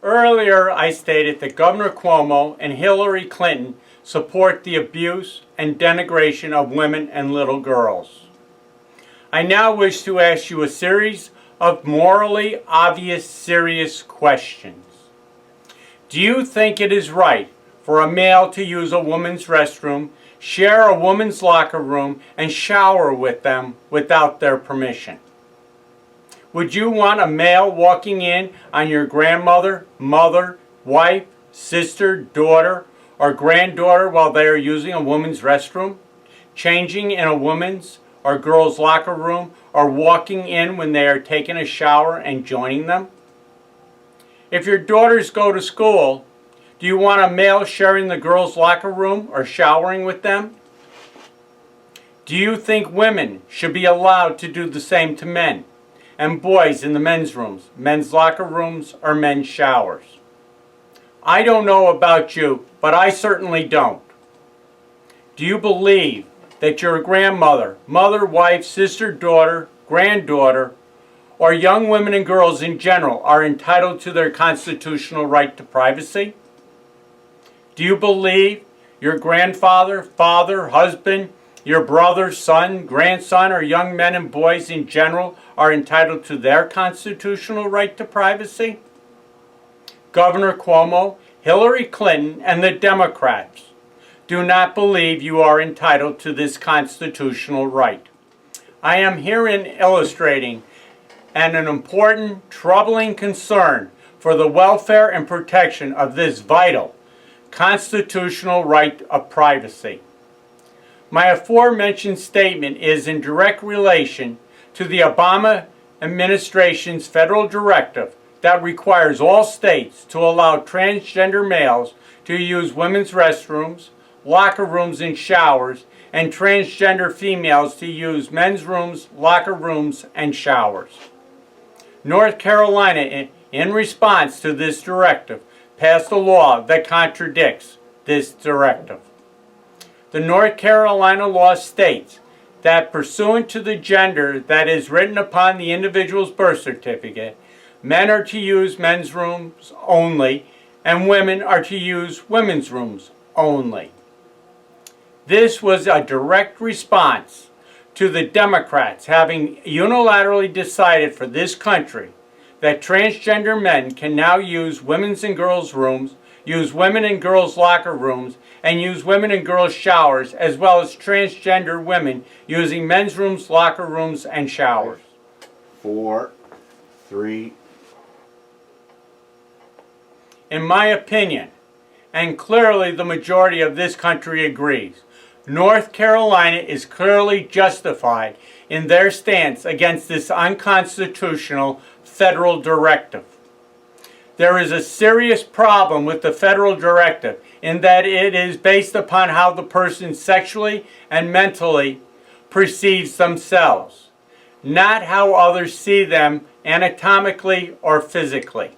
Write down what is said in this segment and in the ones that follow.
Earlier, I stated that Governor Cuomo and Hillary Clinton support the abuse and denigration of women and little girls. I now wish to ask you a series of morally obvious, serious questions. Do you think it is right for a male to use a woman's restroom, share a woman's locker room, and shower with them without their permission? Would you want a male walking in on your grandmother, mother, wife, sister, daughter, or granddaughter while they are using a woman's restroom, changing in a woman's or girl's locker room, or walking in when they are taking a shower and joining them? If your daughters go to school, do you want a male sharing the girls' locker room or showering with them? Do you think women should be allowed to do the same to men, and boys in the men's rooms, men's locker rooms, or men's showers? I don't know about you, but I certainly don't. Do you believe that your grandmother, mother, wife, sister, daughter, granddaughter, or young women and girls in general are entitled to their constitutional right to privacy? Do you believe your grandfather, father, husband, your brother, son, grandson, or young men and boys in general are entitled to their constitutional right to privacy? Governor Cuomo, Hillary Clinton, and the Democrats do not believe you are entitled to this constitutional right. I am herein illustrating an important, troubling concern for the welfare and protection of this vital constitutional right of privacy. My aforementioned statement is in direct relation to the Obama administration's federal directive that requires all states to allow transgender males to use women's restrooms, locker rooms, and showers, and transgender females to use men's rooms, locker rooms, and showers. North Carolina, in response to this directive, passed a law that contradicts this directive. The North Carolina law states that pursuant to the gender that is written upon the individual's birth certificate, men are to use men's rooms only, and women are to use women's rooms only. This was a direct response to the Democrats having unilaterally decided for this country that transgender men can now use women's and girls' rooms, use women and girls' locker rooms, and use women and girls' showers, as well as transgender women using men's rooms, locker rooms, and showers. 4, 3. In my opinion, and clearly the majority of this country agrees, North Carolina is clearly justified in their stance against this unconstitutional federal directive. There is a serious problem with the federal directive in that it is based upon how the person sexually and mentally perceives themselves, not how others see them anatomically or physically.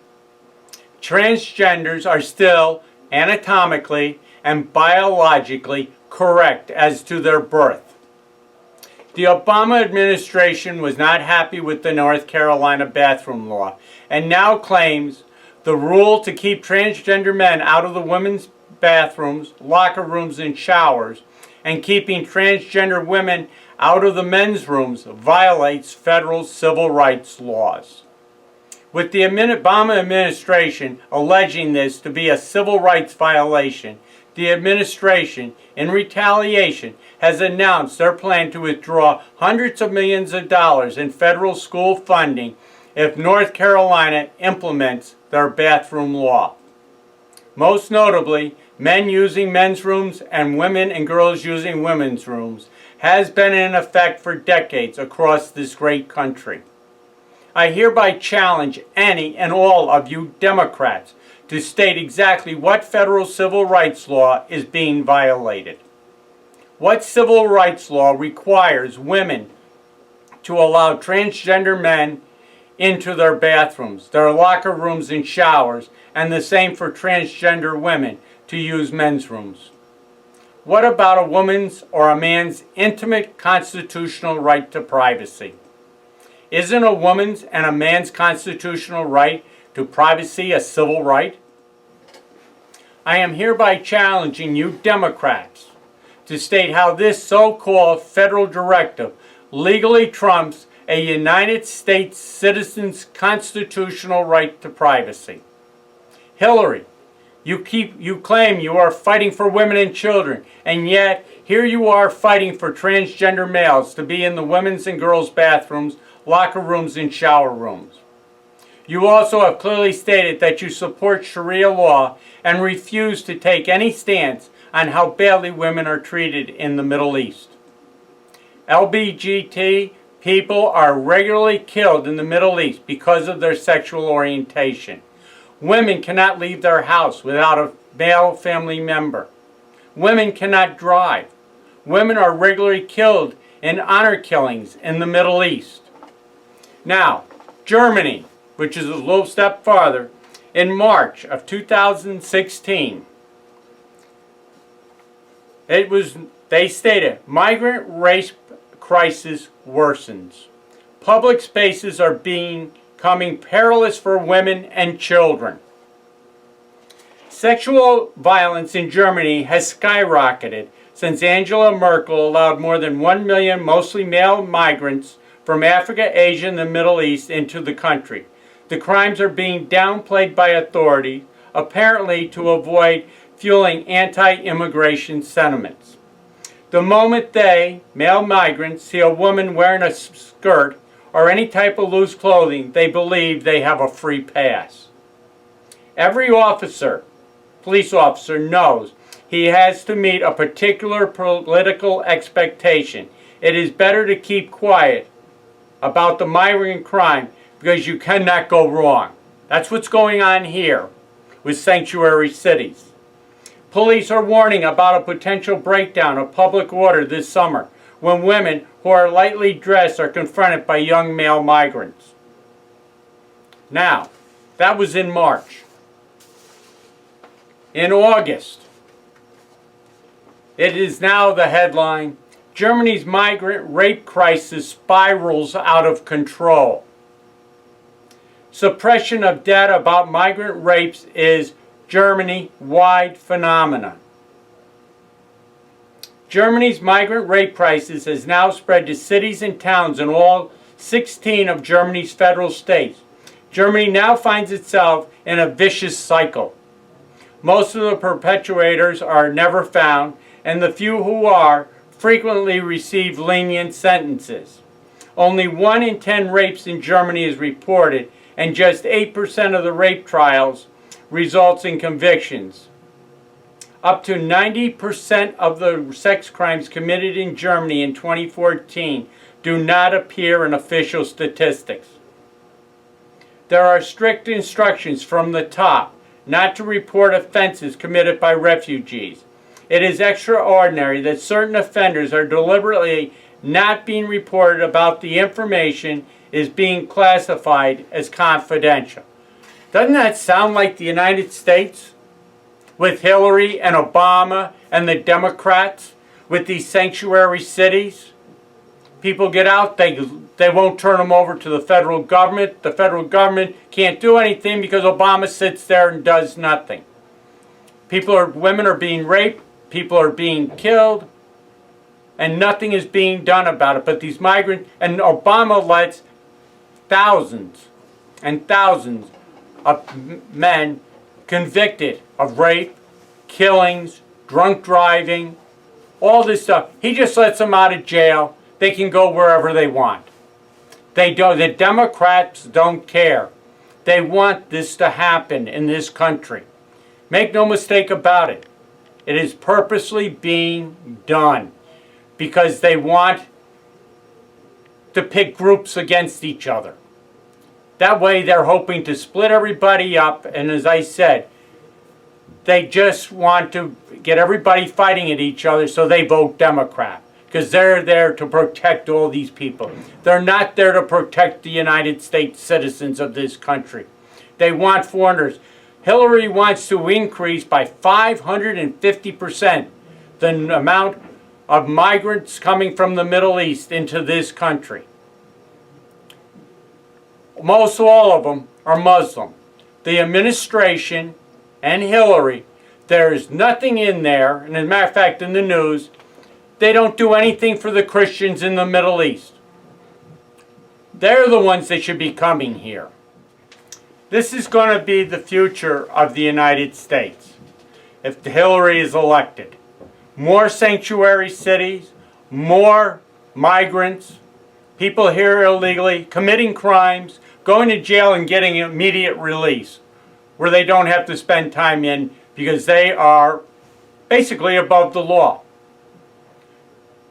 Transgenders are still anatomically and biologically correct as to their birth. The Obama administration was not happy with the North Carolina bathroom law and now claims the rule to keep transgender men out of the women's bathrooms, locker rooms, and showers, and keeping transgender women out of the men's rooms violates federal civil rights laws. With the Obama administration alleging this to be a civil rights violation, the administration, in retaliation, has announced their plan to withdraw hundreds of millions of dollars in federal school funding if North Carolina implements their bathroom law. Most notably, men using men's rooms and women and girls using women's rooms has been in effect for decades across this great country. I hereby challenge any and all of you Democrats to state exactly what federal civil rights law is being violated. What civil rights law requires women to allow transgender men into their bathrooms, their locker rooms, and showers, and the same for transgender women to use men's rooms? What about a woman's or a man's intimate constitutional right to privacy? Isn't a woman's and a man's constitutional right to privacy a civil right? I am hereby challenging you Democrats to state how this so-called federal directive legally trumps a United States citizen's constitutional right to privacy. Hillary, you claim you are fighting for women and children, and yet here you are fighting for transgender males to be in the women's and girls' bathrooms, locker rooms, and shower rooms. You also have clearly stated that you support Sharia law and refuse to take any stance on how badly women are treated in the Middle East. LGBT people are regularly killed in the Middle East because of their sexual orientation. Women cannot leave their house without a male family member. Women cannot drive. Women are regularly killed in honor killings in the Middle East. They Germany, which is a little step farther, in March of 2016, they stated, migrant race crisis worsens. Public spaces are becoming perilous for women and children. Sexual violence in Germany has skyrocketed since Angela Merkel allowed more than 1 million mostly male migrants from Africa, Asia, and the Middle East into the country. The crimes are being downplayed by authorities, apparently to avoid fueling anti-immigration sentiments. The moment they, male migrants, see a woman wearing a skirt or any type of loose clothing, they believe they have a free pass. Every police officer knows he has to meet a particular political expectation. It is better to keep quiet about the migrant crime because you cannot go wrong. That's what's going on here with sanctuary cities. Police are warning about a potential breakdown of public order this summer when women who are lightly dressed are confronted by young male migrants. Now, that was in March. In August, it is now the headline, Germany's migrant rape crisis spirals out of control. Suppression of data about migrant rapes is Germany-wide phenomenon. Germany's migrant rape crisis has now spread to cities and towns in all 16 of Germany's federal states. Germany now finds itself in a vicious cycle. Most of the perpetrators are never found, and the few who are frequently receive lenient sentences. Only 1 in 10 rapes in Germany is reported, and just 8% of the rape trials results in convictions. Up to 90% of the sex crimes committed in Germany in 2014 do not appear in official statistics. There are strict instructions from the top not to report offenses committed by refugees. It is extraordinary that certain offenders are deliberately not being reported about the information is being classified as confidential. Doesn't that sound like the United States? With Hillary and Obama and the Democrats, with these sanctuary cities? People get out, they won't turn them over to the federal government. The federal government can't do anything because Obama sits there and does nothing. Women are being raped, people are being killed, and nothing is being done about it. But these migrants, and Obama lets thousands and thousands of men convicted of rape, killings, drunk driving, all this stuff. He just lets them out of jail. They can go wherever they want. The Democrats don't care. They want this to happen in this country. Make no mistake about it. It is purposely being done because they want to pick groups against each other. That way they're hoping to split everybody up, and as I said, they just want to get everybody fighting at each other so they vote Democrat. Because they're there to protect all these people. They're not there to protect the United States citizens of this country. They want foreigners. Hillary wants to increase by 550% the amount of migrants coming from the Middle East into this country. Most all of them are Muslim. the administration and Hillary, there is nothing in there, and as a matter of fact in the news, they don't do anything for the Christians in the Middle East. They're the ones that should be coming here. This is going to be the future of the United States if Hillary is elected. More sanctuary cities, more migrants, people here illegally, committing crimes, going to jail and getting immediate release, where they don't have to spend time in because they are basically above the law.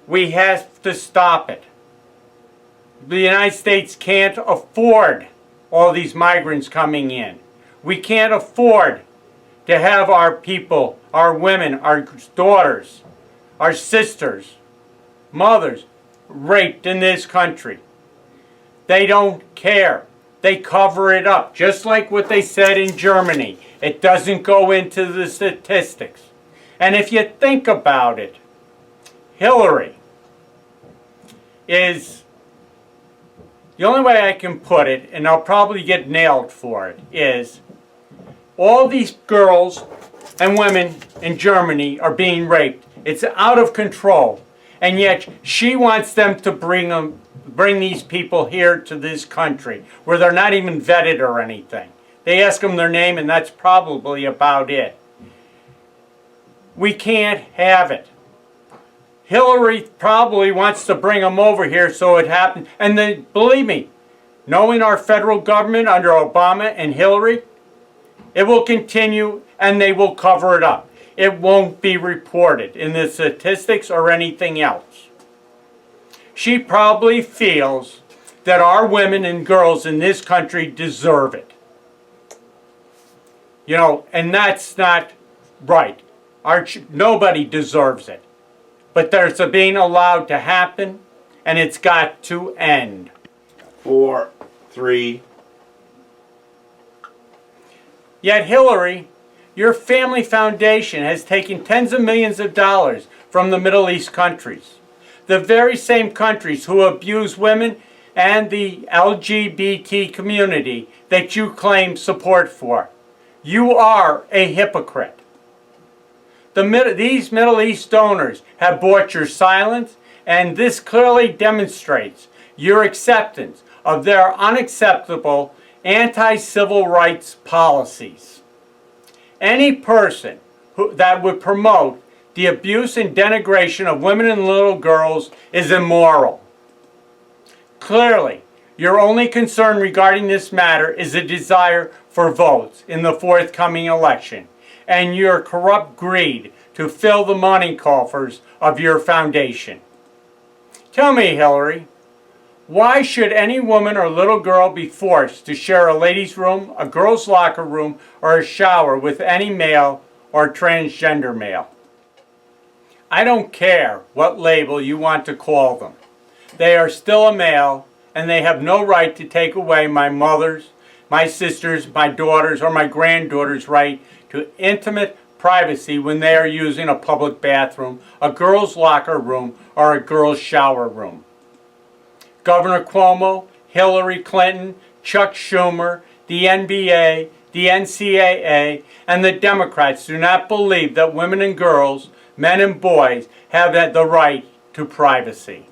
We have to stop it. The United States can't afford all these migrants coming in. We can't afford to have our people, our women, our daughters, our sisters, mothers, raped in this country. They don't care. They cover it up, just like what they said in Germany. It doesn't go into the statistics. And if you think about it, Hillary is, the only way I can put it, and I'll probably get nailed for it, is all these girls and women in Germany are being raped. It's out of control. And yet she wants them to bring these people here to this country where they're not even vetted or anything. They ask them their name and that's probably about it. We can't have it. Hillary probably wants to bring them over here so it happens. And then, believe me, knowing our federal government under Obama and Hillary, it will continue and they will cover it up. It won't be reported in the statistics or anything else. She probably feels that our women and girls in this country deserve it. You know, and that's not right. Nobody deserves it. But there's being allowed to happen, and it's got to end. 4, 3. Yet Hillary, your family foundation has taken tens of millions of dollars from the Middle East countries. The very same countries who abuse women and the LGBT community that you claim support for. You are a hypocrite. These Middle East donors have bought your silence, and this clearly demonstrates your acceptance of their unacceptable anti-civil rights policies. Any person that would promote the abuse and denigration of women and little girls is immoral. Clearly, your only concern regarding this matter is a desire for votes in the forthcoming election and your corrupt greed to fill the money coffers of your foundation. Tell me, Hillary, why should any woman or little girl be forced to share a ladies' room, a girls' locker room, or a shower with any male or transgender male? I don't care what label you want to call them. They are still a male, and they have no right to take away my mother's, my sister's, my daughter's, or my granddaughter's right to intimate privacy when they are using a public bathroom, a girls' locker room, or a girls' shower room. Governor Cuomo, Hillary Clinton, Chuck Schumer, the NBA, the NCAA, and the Democrats do not believe that women and girls, men and boys, have the right to privacy.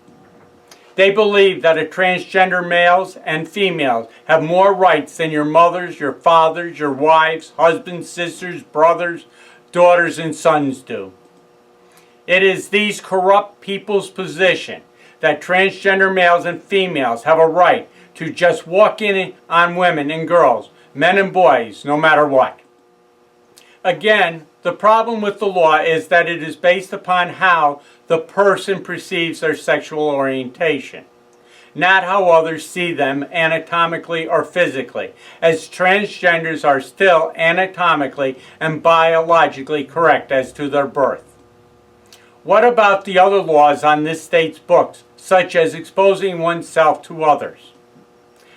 They believe that transgender males and females have more rights than your mothers, your fathers, your wives, husbands, sisters, brothers, daughters, and sons do. It is these corrupt people's position that transgender males and females have a right to just walk in on women and girls, men and boys, no matter what. Again, the problem with the law is that it is based upon how the person perceives their sexual orientation, not how others see them anatomically or physically, as transgenders are still anatomically and biologically correct as to their birth. What about the other laws on this state's books, such as exposing oneself to others?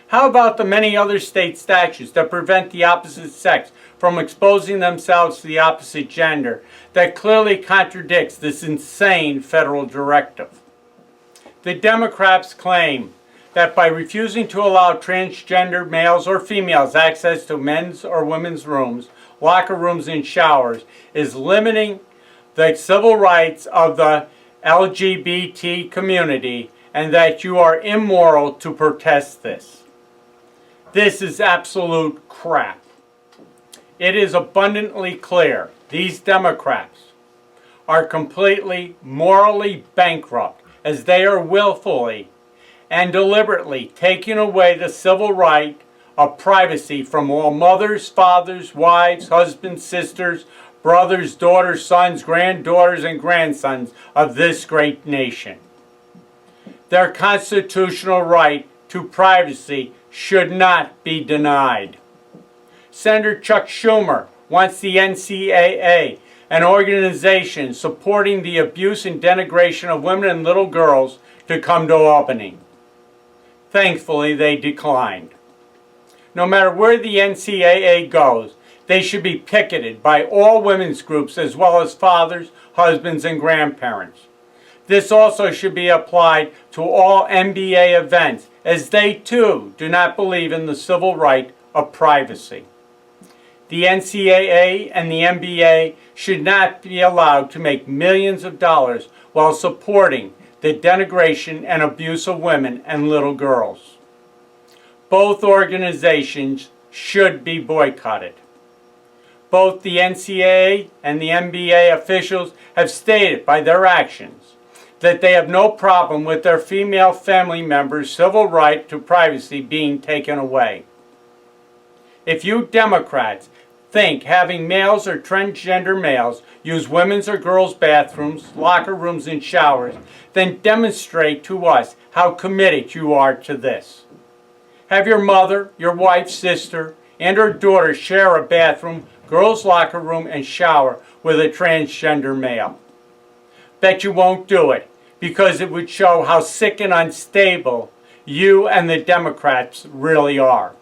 How about the many other state statutes that prevent the opposite sex from exposing themselves to the opposite gender that clearly contradicts this insane federal directive? The Democrats claim that by refusing to allow transgender males or females access to men's or women's rooms, locker rooms, and showers is limiting the civil rights of the LGBT community, and that you are immoral to protest this. This is absolute crap. It is abundantly clear these Democrats are completely morally bankrupt, as they are willfully and deliberately taking away the civil right of privacy from all mothers, fathers, wives, husbands, sisters, brothers, daughters, sons, granddaughters, and grandsons of this great nation. Their constitutional right to privacy should not be denied. Senator Chuck Schumer wants the NCAA, an organization supporting the abuse and denigration of women and little girls, to come to Albany. Thankfully, they declined. No matter where the NCAA goes, they should be picketed by all women's groups as well as fathers, husbands, and grandparents. This also should be applied to all NBA events, as they too do not believe in the civil right of privacy. The NCAA and the NBA should not be allowed to make millions of dollars while supporting the denigration and abuse of women and little girls. Both organizations should be boycotted. Both the NCAA and the NBA officials have stated by their actions that they have no problem with their female family members' civil right to privacy being taken away. If you Democrats think having males or transgender males use women's or girls' bathrooms, locker rooms, and showers, then demonstrate to us how committed you are to this. Have your mother, your wife's sister, and her daughter share a bathroom, girls' locker room, and shower with a transgender male. Bet you won't do it, because it would show how sick and unstable you and the Democrats really are.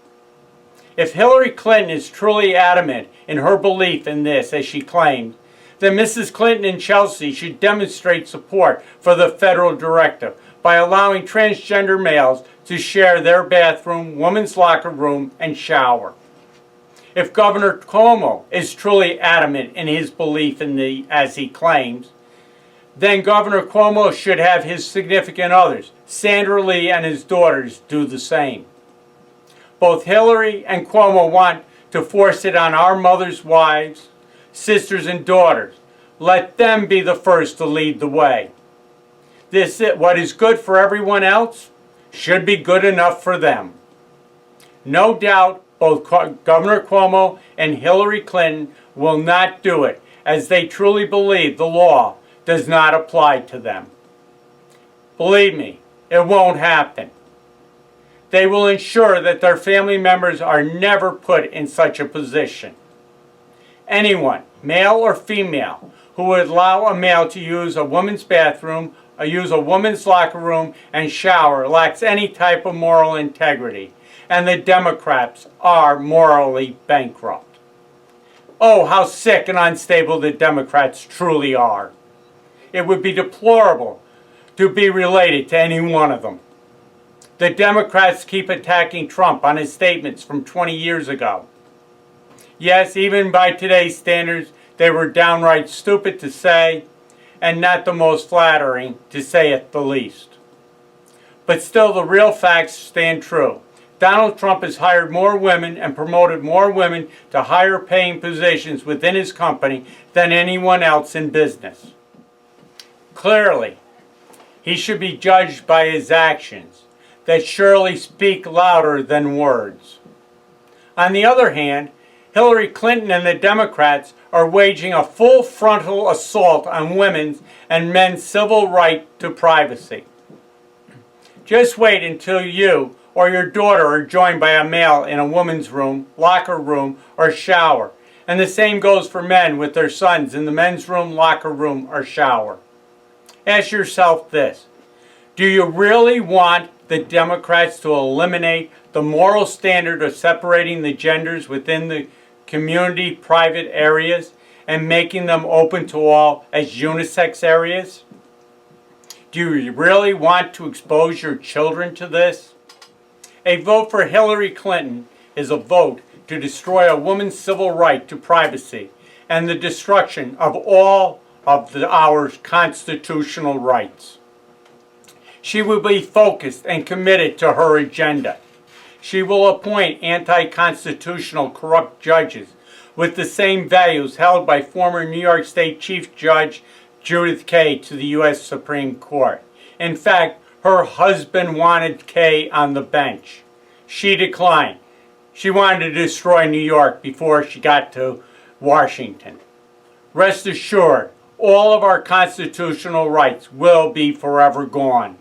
If Hillary Clinton is truly adamant in her belief in this, as she claimed, then Mrs. Clinton and Chelsea should demonstrate support for the federal directive by allowing transgender males to share their bathroom, women's locker room, and shower. If Governor Cuomo is truly adamant in his belief in as he claims, then Governor Cuomo should have his significant others, Sandra Lee and his daughters, do the same. Both Hillary and Cuomo want to force it on our mothers' wives, sisters, and daughters. Let them be the first to lead the way. What is good for everyone else should be good enough for them. No doubt both Governor Cuomo and Hillary Clinton will not do it, as they truly believe the law does not apply to them. Believe me, it won't happen. They will ensure that their family members are never put in such a position. Anyone, male or female, who would allow a male to use a woman's bathroom, or use a woman's locker room and shower lacks any type of moral integrity, and the Democrats are morally bankrupt. Oh, how sick and unstable the Democrats truly are. It would be deplorable to be related to any one of them. The Democrats keep attacking Trump on his statements from 20 years ago. Yes, even by today's standards, they were downright stupid to say, and not the most flattering, to say at the least. But still, the real facts stand true. Donald Trump has hired more women and promoted more women to higher paying positions within his company than anyone else in business. Clearly, he should be judged by his actions that surely speak louder than words. On the other hand, Hillary Clinton and the Democrats are waging a full frontal assault on women's and men's civil right to privacy. Just wait until you or your daughter are joined by a male in a woman's room, locker room, or shower. And the same goes for men with their sons in the men's room, locker room, or shower. Ask yourself this: do you really want the Democrats to eliminate the moral standard of separating the genders within the community private areas and making them open to all as unisex areas? Do you really want to expose your children to this? A vote for Hillary Clinton is a vote to destroy a woman's civil right to privacy and the destruction of all of our constitutional rights. She will be focused and committed to her agenda. She will appoint anti-constitutional corrupt judges with the same values held by former New York State Chief Judge Judith Kaye to the U.S. Supreme Court. In fact, her husband wanted Kaye on the bench. She declined. She wanted to destroy New York before she got to Washington. Rest assured, all of our constitutional rights will be forever gone.